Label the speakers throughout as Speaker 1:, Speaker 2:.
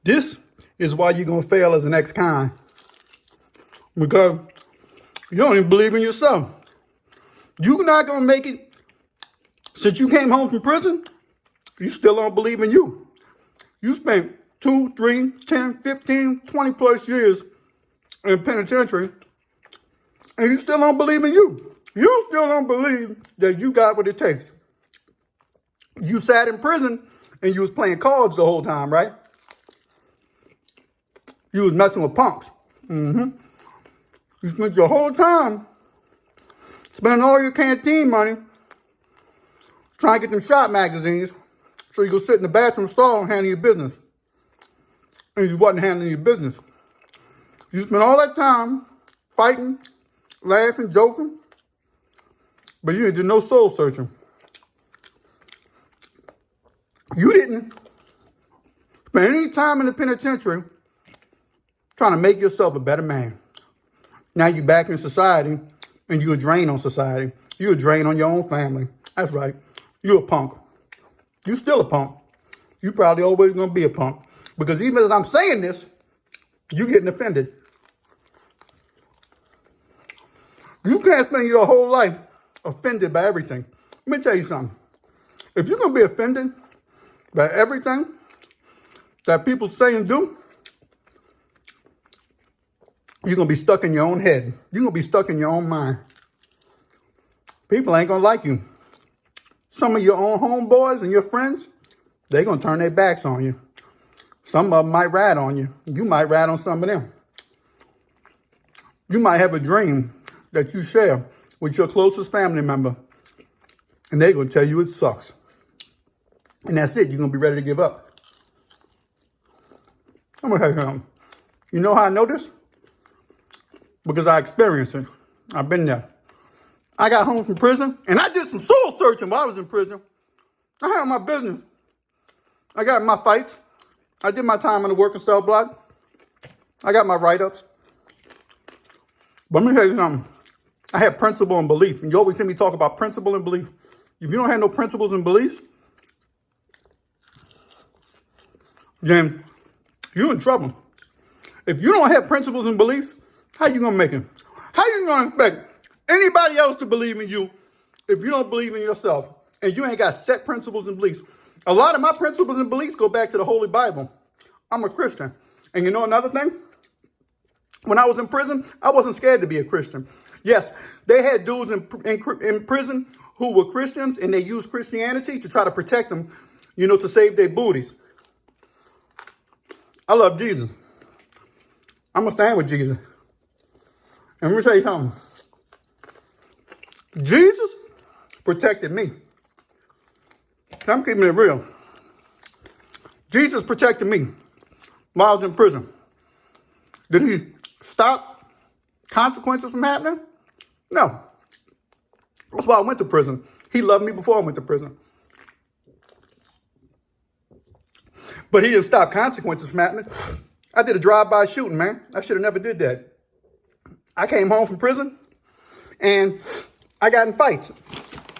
Speaker 1: This is why you're going to fail as an ex-con. Because you don't even believe in yourself. You're not going to make it. Since you came home from prison, you still don't believe in you. You spent 2, 3, 10, 15, 20 plus years in penitentiary, and you still don't believe in you. You still don't believe that you got what it takes. You sat in prison and you was playing cards the whole time, right? You was messing with punks. You spent your whole time spending all your canteen money trying to get them shot magazines so you go sit in the bathroom stall and handle your business. And you wasn't handling your business. You spent all that time fighting, laughing, joking, but you didn't do no soul searching. You didn't spend any time in the penitentiary trying to make yourself a better man. Now you're back in society and you're a drain on society. You're a drain on your own family. That's right. You're a punk. You're still a punk. You're probably always going to be a punk. Because even as I'm saying this, you're getting offended. You can't spend your whole life offended by everything. Let me tell you something. If you're going to be offended by everything that people say and do, you're going to be stuck in your own head. You're going to be stuck in your own mind. People ain't going to like you. Some of your own homeboys and your friends, they're going to turn their backs on you. Some of them might rat on you. You might rat on some of them. You might have a dream that you share with your closest family member, and they're going to tell you it sucks. And that's it. You're going to be ready to give up. I'm going to tell you something. You know how I know this? Because I experienced it. I've been there. I got home from prison, and I did some soul searching while I was in prison. I had my business. I got my fights. I did my time in the working cell block. I got my write-ups. But let me tell you something. I had principle and belief. And you always hear me talk about principle and belief. If you don't have no principles and beliefs, then you're in trouble. If you don't have principles and beliefs, how you going to make it? How you going to expect anybody else to believe in you if you don't believe in yourself and you ain't got set principles and beliefs? A lot of my principles and beliefs go back to the Holy Bible. I'm a Christian. And you know another thing? When I was in prison, I wasn't scared to be a Christian. Yes, they had dudes in prison who were Christians, and they used Christianity to try to protect them, to save their booties. I love Jesus. I'm going to stand with Jesus. And let me tell you something. Jesus protected me. I'm keeping it real. Jesus protected me while I was in prison. Did he stop consequences from happening? No. That's why I went to prison. He loved me before I went to prison. But he didn't stop consequences from happening. I did a drive-by shooting, man. I should have never did that. I came home from prison and I got in fights.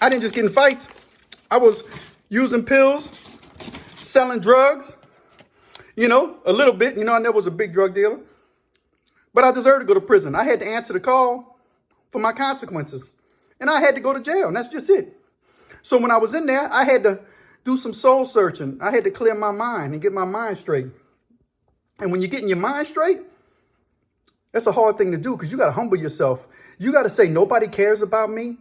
Speaker 1: I didn't just get in fights. I was using pills, selling drugs, a little bit. I never was a big drug dealer. But I deserved to go to prison. I had to answer the call for my consequences. And I had to go to jail, and that's just it. So when I was in there, I had to do some soul searching. I had to clear my mind and get my mind straight. And when you're getting your mind straight, that's a hard thing to do because you got to humble yourself. You got to say, nobody cares about me,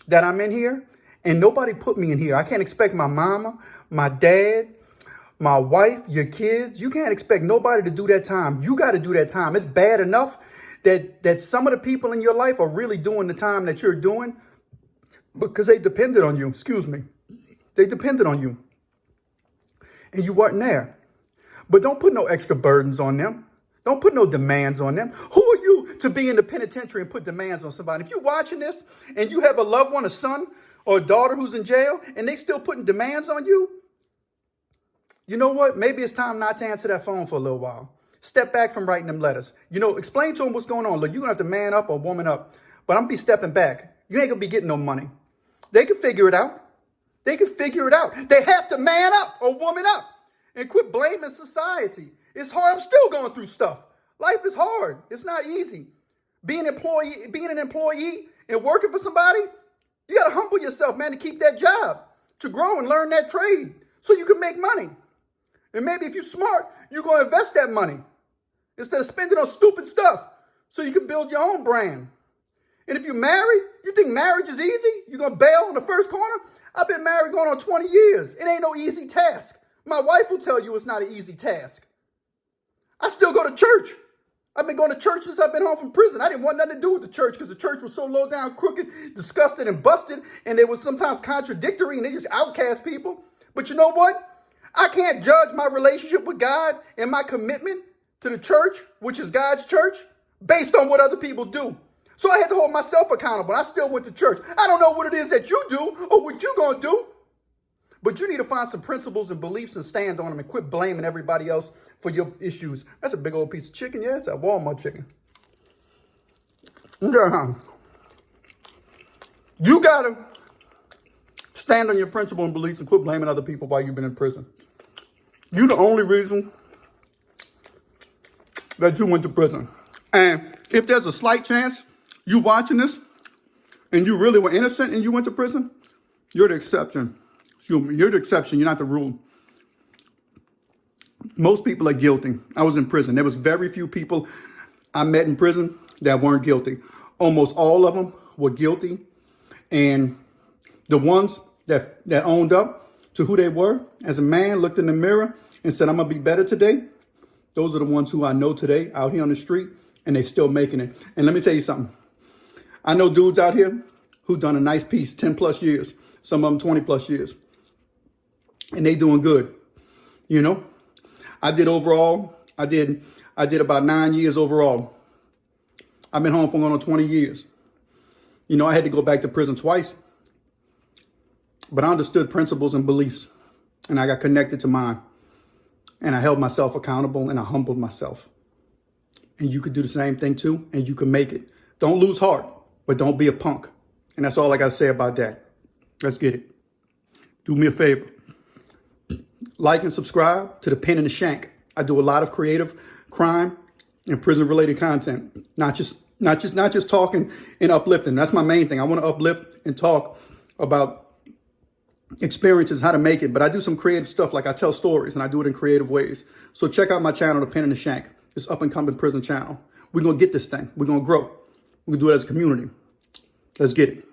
Speaker 1: that I'm in here, and nobody put me in here. I can't expect my mama, my dad, my wife, your kids. You can't expect nobody to do that time. You got to do that time. It's bad enough that some of the people in your life are really doing the time that you're doing because they depended on you. Excuse me. They depended on you. And you weren't there. But don't put no extra burdens on them. Don't put no demands on them. Who are you to be in the penitentiary and put demands on somebody? If you're watching this and you have a loved one, a son or a daughter who's in jail, and they still putting demands on you, you know what? Maybe it's time not to answer that phone for a little while. Step back from writing them letters. Explain to them what's going on. Look, you're going to have to man up or woman up. But I'm going to be stepping back. You ain't going to be getting no money. They can figure it out. They can figure it out. They have to man up or woman up. and quit blaming society. It's hard. I'm still going through stuff. Life is hard. It's not easy. Being an employee and working for somebody, you got to humble yourself, man, to keep that job, to grow and learn that trade so you can make money. And maybe if you're smart, you're going to invest that money instead of spending on stupid stuff so you can build your own brand. And if you're married, you think marriage is easy? You're going to bail on the first corner? I've been married going on 20 years. It ain't no easy task. My wife will tell you it's not an easy task. I still go to church. I've been going to church since I've been home from prison. I didn't want nothing to do with the church because the church was so low down, crooked, disgusted, and busted, and they was sometimes contradictory, and they just outcast people. But you know what? I can't judge my relationship with God and my commitment to the church, which is God's church, based on what other people do. So I had to hold myself accountable. I still went to church. I don't know what it is that you do or what you're going to do. But you need to find some principles and beliefs and stand on them and quit blaming everybody else for your issues. That's a big old piece of chicken. Yeah, it's that Walmart chicken. You got to stand on your principle and beliefs and quit blaming other people while you've been in prison. You're the only reason that you went to prison. And if there's a slight chance you watching this and you really were innocent and you went to prison, you're the exception. You're the exception. You're not the rule. Most people are guilty. I was in prison. There was very few people I met in prison that weren't guilty. Almost all of them were guilty. And the ones that owned up to who they were as a man, looked in the mirror and said, I'm going to be better today. Those are the ones who I know today out here on the street, and they still making it. And let me tell you something. I know dudes out here who done a nice piece, 10 plus years, some of them 20 plus years. And they doing good. You know, I did about 9 years overall. I've been home for going on 20 years. You know, I had to go back to prison twice, but I understood principles and beliefs, and I got connected to mine, and I held myself accountable, and I humbled myself. And you could do the same thing too, and you can make it. Don't lose heart, but don't be a punk. And that's all I got to say about that. Let's get it. Do me a favor. Like and subscribe to The Pen and the Shank. I do a lot of creative crime and prison related content. Not just talking and uplifting. That's my main thing. I want to uplift and talk about experiences, how to make it. But I do some creative stuff, like I tell stories and I do it in creative ways. So check out my channel, The Pen and the Shank. It's up and coming prison channel. We're going to get this thing. We're going to grow. We're going to do it as a community. Let's get it.